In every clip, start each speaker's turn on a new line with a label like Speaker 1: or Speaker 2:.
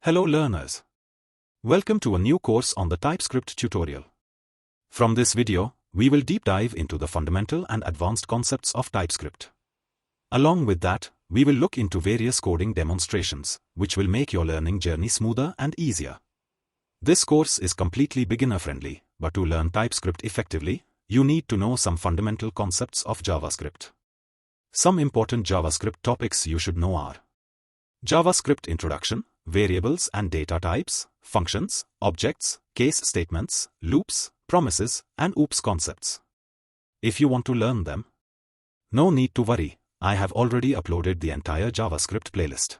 Speaker 1: Hello learners. Welcome to a new course on the TypeScript tutorial. From this video, we will deep dive into the fundamental and advanced concepts of TypeScript. Along with that, we will look into various coding demonstrations, which will make your learning journey smoother and easier. This course is completely beginner-friendly, but to learn TypeScript effectively, you need to know some fundamental concepts of JavaScript. Some important JavaScript topics you should know are JavaScript introduction, variables and data types, functions, objects, case statements, loops, promises, and OOPS concepts. If you want to learn them, no need to worry, I have already uploaded the entire JavaScript playlist.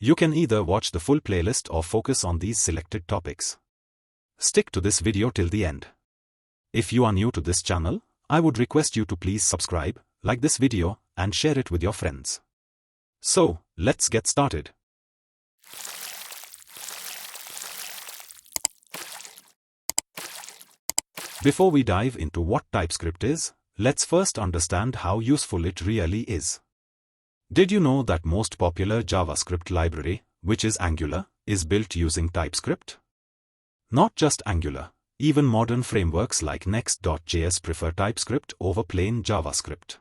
Speaker 1: You can either watch the full playlist or focus on these selected topics. Stick to this video till the end. If you are new to this channel, I would request you to please subscribe, like this video, and share it with your friends. So, let's get started. Before we dive into what TypeScript is, let's first understand how useful it really is. Did you know that most popular JavaScript library, which is Angular, is built using TypeScript? Not just Angular, even modern frameworks like Next.js prefer TypeScript over plain JavaScript.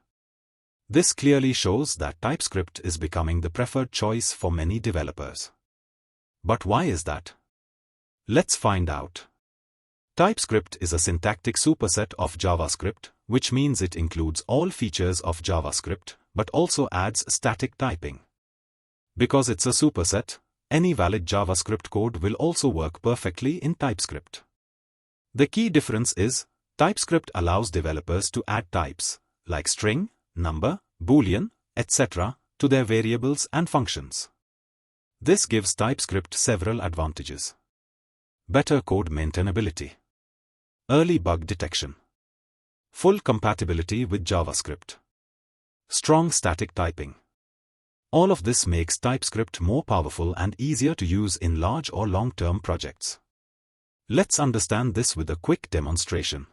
Speaker 1: This clearly shows that TypeScript is becoming the preferred choice for many developers. But why is that? Let's find out. TypeScript is a syntactic superset of JavaScript, which means it includes all features of JavaScript, but also adds static typing. Because it's a superset, any valid JavaScript code will also work perfectly in TypeScript. The key difference is, TypeScript allows developers to add types, like string, number, boolean, etc., to their variables and functions. This gives TypeScript several advantages. Better code maintainability. Early bug detection. Full compatibility with JavaScript. Strong static typing. All of this makes TypeScript more powerful and easier to use in large or long-term projects. Let's understand this with a quick demonstration.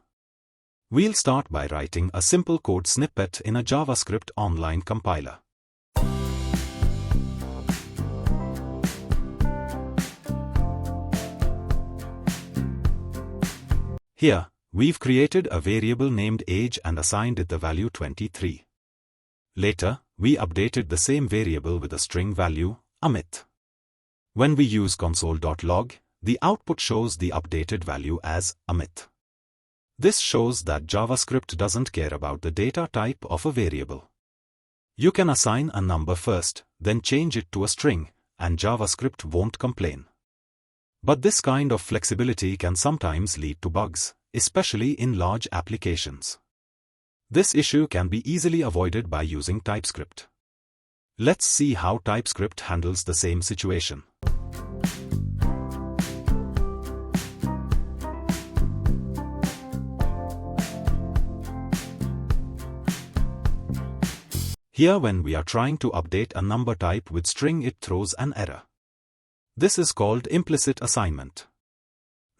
Speaker 1: We'll start by writing a simple code snippet in a JavaScript online compiler. Here, we've created a variable named age and assigned it the value 23. Later, we updated the same variable with a string value, Amit. When we use console.log, the output shows the updated value as Amit. This shows that JavaScript doesn't care about the data type of a variable. You can assign a number first, then change it to a string, and JavaScript won't complain. But this kind of flexibility can sometimes lead to bugs, especially in large applications. This issue can be easily avoided by using TypeScript. Let's see how TypeScript handles the same situation. Here, when we are trying to update a number type with string, it throws an error. This is called implicit assignment.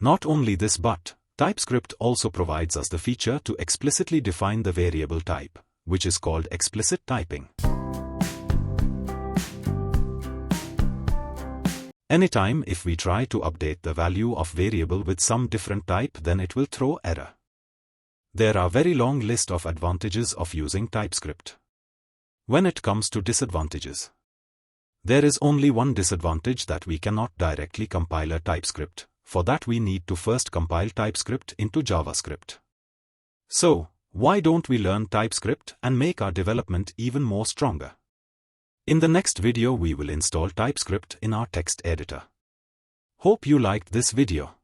Speaker 1: Not only this, but TypeScript also provides us the feature to explicitly define the variable type, which is called explicit typing. Anytime if we try to update the value of variable with some different type, then it will throw error. There are very long list of advantages of using TypeScript. When it comes to disadvantages, there is only one disadvantage, that we cannot directly compile a TypeScript. For that we need to first compile TypeScript into JavaScript. So, why don't we learn TypeScript and make our development even more stronger? In the next video we will install TypeScript in our text editor. Hope you liked this video.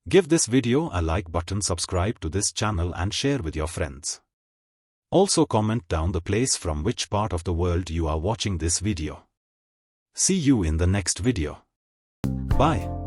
Speaker 1: Give this video a like button, subscribe to this channel and share with your friends. Also comment down the place from which part of the world you are watching this video. See you in the next video. Bye.